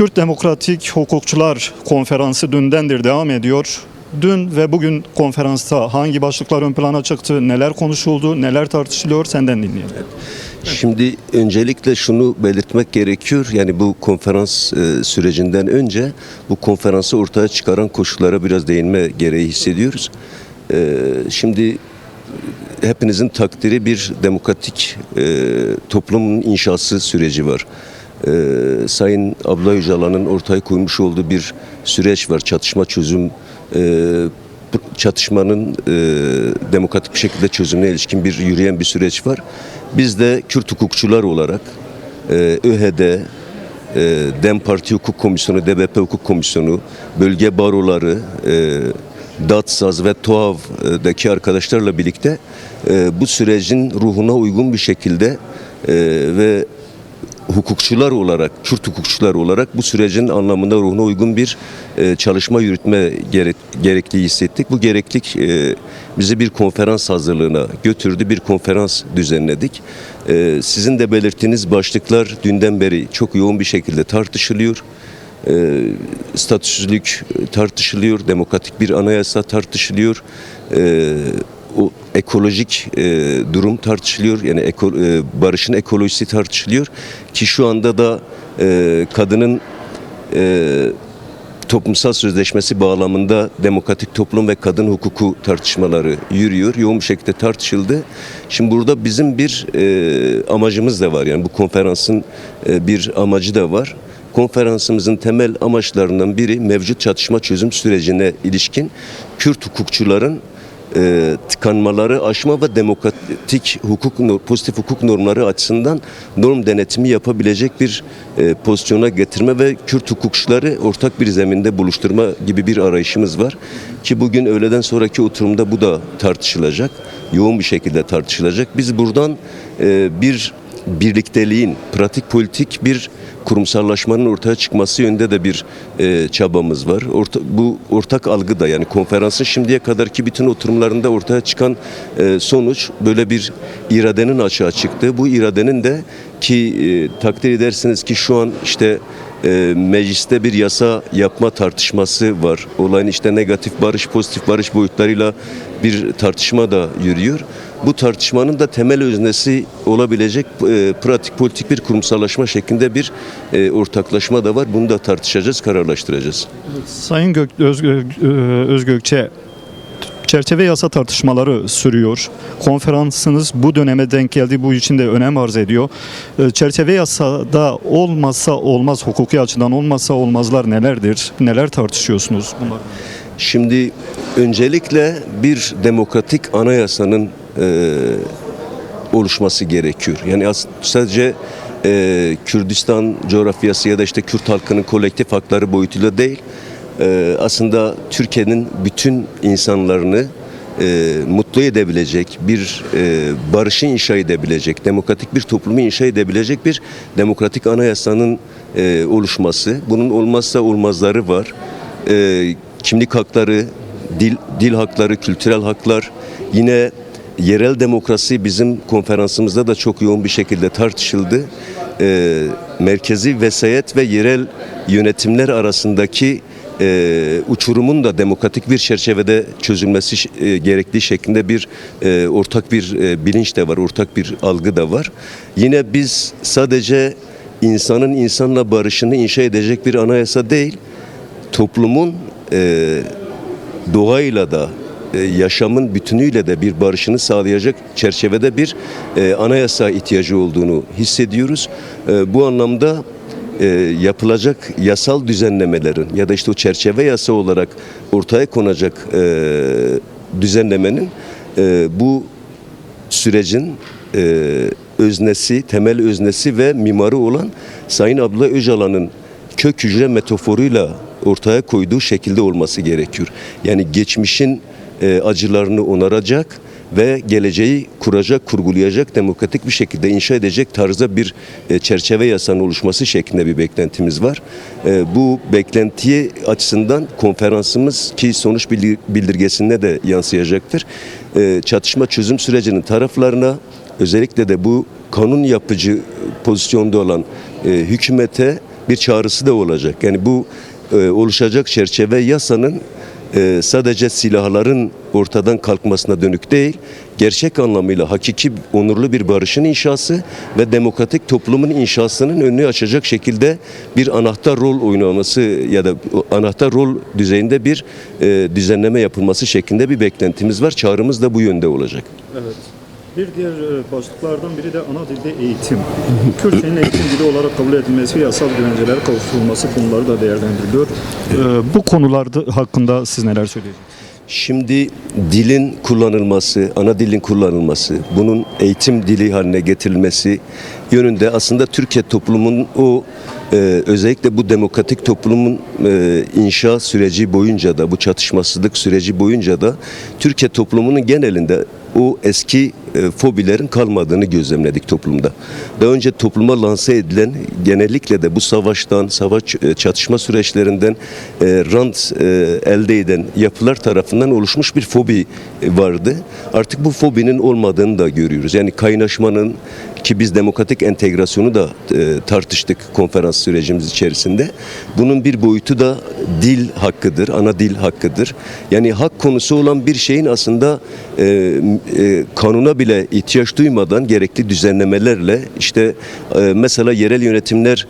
Kürt Demokratik Hukukçular Konferansı dündendir devam ediyor. Dün ve bugün konferansta hangi başlıklar ön plana çıktı, neler konuşuldu, neler tartışılıyor senden dinleyelim. Şimdi öncelikle şunu belirtmek gerekiyor. Yani bu konferans sürecinden önce bu konferansı ortaya çıkaran koşullara biraz değinme gereği hissediyoruz. Şimdi hepinizin takdiri bir demokratik toplumun inşası süreci var. Sayın Abdullah Öcalan'ın ortaya koymuş olduğu bir süreç var. Çatışma çözüm çatışmanın demokratik bir şekilde çözümüne ilişkin bir yürüyen bir süreç var. Biz de Kürt hukukçular olarak ÖHD, DEM Parti Hukuk Komisyonu, DBP Hukuk Komisyonu, bölge baroları, DATSAZ ve TOAV'daki arkadaşlarla birlikte bu sürecin ruhuna uygun bir şekilde ve hukukçular olarak, Kürt hukukçular olarak bu sürecin anlamında ruhuna uygun bir çalışma yürütme gerektiği hissettik. Bu gereklilik bizi bir konferans hazırlığına götürdü, bir konferans düzenledik. Sizin de belirttiğiniz başlıklar dünden beri çok yoğun bir şekilde tartışılıyor. Statüsüzlük tartışılıyor, demokratik bir anayasa tartışılıyor. O ekolojik durum tartışılıyor. Yani barışın ekolojisi tartışılıyor ki şu anda da kadının toplumsal sözleşmesi bağlamında demokratik toplum ve kadın hukuku tartışmaları yürüyor. Yoğun bir şekilde tartışıldı. Şimdi burada bizim bir amacımız da var. Yani bu konferansın bir amacı da var. Konferansımızın temel amaçlarından biri mevcut çatışma çözüm sürecine ilişkin Kürt hukukçuların tıkanmaları aşma ve demokratik hukuk, pozitif hukuk normları açısından norm denetimi yapabilecek bir pozisyona getirme ve Kürt hukukçuları ortak bir zeminde buluşturma gibi bir arayışımız var. Ki bugün öğleden sonraki oturumda bu da tartışılacak. Yoğun bir şekilde tartışılacak. Biz buradan bir birlikteliğin, pratik politik bir kurumsallaşmanın ortaya çıkması yönünde de bir çabamız var. Bu ortak algı da, yani konferansın şimdiye kadarki bütün oturumlarında ortaya çıkan sonuç böyle bir iradenin açığa çıktığı. Bu iradenin de ki takdir edersiniz ki şu an işte mecliste bir yasa yapma tartışması var. Olayın işte negatif barış, pozitif barış boyutlarıyla bir tartışma da yürüyor. Bu tartışmanın da temel öznesi olabilecek pratik politik bir kurumsallaşma şeklinde bir ortaklaşma da var. Bunu da tartışacağız, kararlaştıracağız. Sayın Özgökçe, çerçeve yasa tartışmaları sürüyor. Konferansınız bu döneme denk geldi. Bu için de önem arz ediyor. Çerçeve yasada olmazsa olmaz, hukuki açıdan olmazsa olmazlar nelerdir? Neler tartışıyorsunuz bunlar? Şimdi öncelikle bir demokratik anayasanın oluşması gerekiyor. Yani sadece Kürdistan coğrafyası ya da işte Kürt halkının kolektif hakları boyutuyla değil, aslında Türkiye'nin bütün insanlarını mutlu edebilecek, bir barışı inşa edebilecek, demokratik bir toplumu inşa edebilecek bir demokratik anayasanın oluşması. Bunun olmazsa olmazları var. Kimlik hakları, dil hakları, kültürel haklar, yine yerel demokrasi bizim konferansımızda da çok yoğun bir şekilde tartışıldı. Merkezi vesayet ve yerel yönetimler arasındaki uçurumun da demokratik bir çerçevede çözülmesi gerektiği şeklinde bir ortak bir bilinç de var, ortak bir algı da var. Yine biz sadece insanın insanla barışını inşa edecek bir anayasa değil, toplumun doğayla da yaşamın bütünüyle de bir barışını sağlayacak çerçevede bir anayasa ihtiyacı olduğunu hissediyoruz. Bu anlamda yapılacak yasal düzenlemelerin ya da işte o çerçeve yasa olarak ortaya konacak düzenlemenin bu sürecin öznesi, temel öznesi ve mimarı olan Sayın Abdullah Öcalan'ın kök hücre metaforuyla ortaya koyduğu şekilde olması gerekiyor. Yani geçmişin acılarını onaracak ve geleceği kuracak, kurgulayacak, demokratik bir şekilde inşa edecek tarzda bir çerçeve yasanın oluşması şeklinde bir beklentimiz var. Bu beklentiye açısından konferansımız ki sonuç bildirgesine de yansıyacaktır. Çatışma çözüm sürecinin taraflarına, özellikle de bu kanun yapıcı pozisyonda olan hükümete bir çağrısı da olacak. Yani bu oluşacak çerçeve yasanın sadece silahların ortadan kalkmasına dönük değil, gerçek anlamıyla hakiki onurlu bir barışın inşası ve demokratik toplumun inşasının önünü açacak şekilde bir anahtar rol oynaması ya da anahtar rol düzeyinde bir düzenleme yapılması şeklinde bir beklentimiz var. Çağrımız da bu yönde olacak. Evet. Bir diğer başlıklardan biri de ana dilde eğitim. Kürtçenin eğitim dili olarak kabul edilmesi ve yasal güvencelere kavuşturulması konuları da değerlendiriliyor. Bu konularda hakkında siz neler söyleyeceksiniz? Şimdi dilin kullanılması, ana dilin kullanılması, bunun eğitim dili haline getirilmesi yönünde aslında Türkiye toplumunun özellikle bu demokratik toplumun inşa süreci boyunca da, bu çatışmasızlık süreci boyunca da Türkiye toplumunun genelinde o eski fobilerin kalmadığını gözlemledik toplumda. Daha önce topluma lanse edilen, genellikle de bu savaştan, çatışma süreçlerinden rant elde eden yapılar tarafından oluşmuş bir fobi vardı. Artık bu fobinin olmadığını da görüyoruz. Yani kaynaşmanın, ki biz demokratik entegrasyonu da tartıştık konferans sürecimiz içerisinde. Bunun bir boyutu da dil hakkıdır, ana dil hakkıdır. Yani hak konusu olan bir şeyin aslında kanuna bile ihtiyaç duymadan gerekli düzenlemelerle işte mesela yerel yönetimler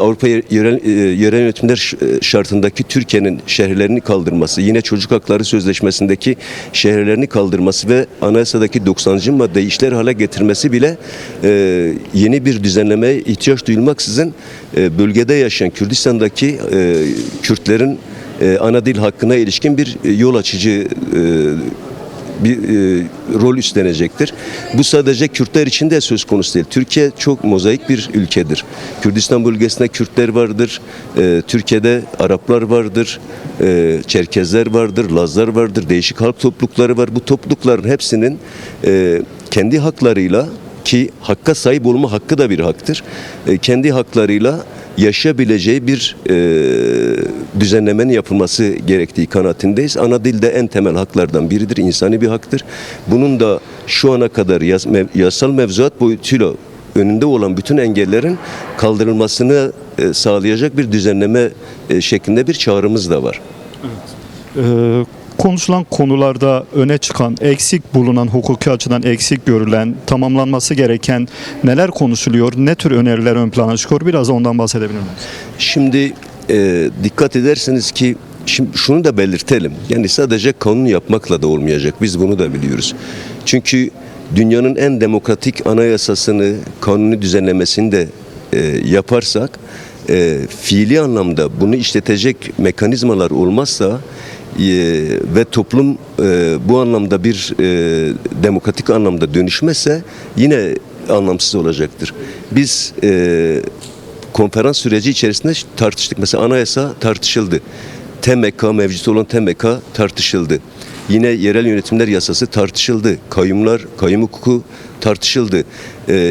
Avrupa yerel yönetimler şartındaki Türkiye'nin şehirlerini kaldırması, yine Çocuk Hakları Sözleşmesi'ndeki şehirlerini kaldırması ve anayasadaki 90. maddeyi işler hale getirmesi bile yeni bir düzenlemeye ihtiyaç duyulmaksızın bölgede yaşayan Kürdistan'daki Kürtlerin ana dil hakkına ilişkin bir yol açıcı bir rol üstlenecektir. Bu sadece Kürtler için de söz konusu değil. Türkiye çok mozaik bir ülkedir. Kürdistan bölgesinde Kürtler vardır. Türkiye'de Araplar vardır. Çerkezler vardır. Lazlar vardır. Değişik halk toplulukları var. Bu toplulukların hepsinin kendi haklarıyla, ki hakka sahip olma hakkı da bir haktır, kendi haklarıyla yaşayabileceği bir düzenlemenin yapılması gerektiği kanaatindeyiz. Ana dil de en temel haklardan biridir, insani bir haktır. Bunun da şu ana kadar yasal mevzuat boyutuyla önünde olan bütün engellerin kaldırılmasını sağlayacak bir düzenleme şeklinde bir çağrımız da var. Evet. Konuşulan konularda öne çıkan, eksik bulunan, hukuki açıdan eksik görülen, tamamlanması gereken neler konuşuluyor? Ne tür öneriler ön plana çıkıyor? Biraz ondan bahsedebilir miyiz? Şimdi dikkat ederseniz ki şimdi şunu da belirtelim. Yani sadece kanun yapmakla da olmayacak. Biz bunu da biliyoruz. Çünkü dünyanın en demokratik anayasasını, kanuni düzenlemesini de yaparsak fiili anlamda bunu işletecek mekanizmalar olmazsa ve toplum bu anlamda bir demokratik anlamda dönüşmezse yine anlamsız olacaktır. Biz konferans süreci içerisinde tartıştık. Mesela anayasa tartışıldı. TMK, mevcut olan TMK tartışıldı. Yine yerel yönetimler yasası tartışıldı. Kayyum hukuku tartışıldı.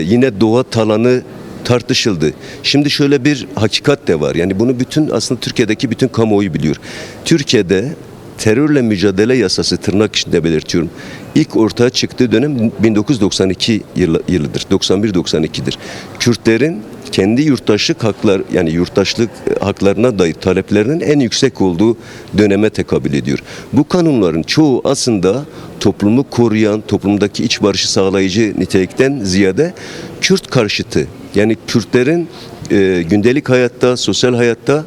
Yine doğa talanı tartışıldı. Şimdi şöyle bir hakikat de var. Yani bunu aslında Türkiye'deki bütün kamuoyu biliyor. Türkiye'de terörle mücadele yasası, tırnak içinde belirtiyorum, İlk ortaya çıktığı dönem 1992 yılıdır. 91-92'dir. Kürtlerin kendi yurttaşlık haklar, yani yurttaşlık haklarına dair taleplerinin en yüksek olduğu döneme tekabül ediyor. Bu kanunların çoğu aslında toplumu koruyan, toplumdaki iç barışı sağlayıcı nitelikten ziyade Kürt karşıtı, yani Kürtlerin gündelik hayatta, sosyal hayatta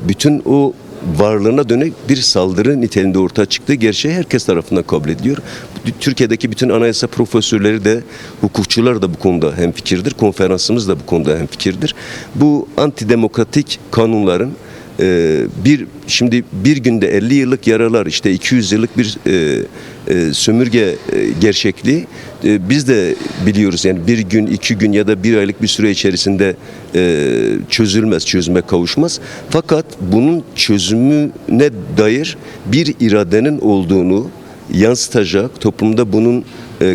bütün o varlığına dönük bir saldırı niteliğinde ortaya çıktığı gerçeği herkes tarafından kabul ediliyor. Türkiye'deki bütün anayasa profesörleri de, hukukçular da bu konuda hemfikirdir. Konferansımız da bu konuda hemfikirdir. Bu antidemokratik kanunların şimdi bir günde 50 yıllık yaralar, işte 200 yıllık bir sömürge gerçekliği biz de biliyoruz. Yani bir gün, 2 gün ya da 1 aylık bir süre içerisinde çözüme kavuşmaz. Fakat bunun çözümüne dair bir iradenin olduğunu yansıtacak, toplumda bunun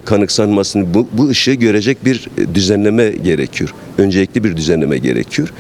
kanıksanmasını, bu ışığı görecek bir düzenleme gerekiyor. Öncelikli bir düzenleme gerekiyor.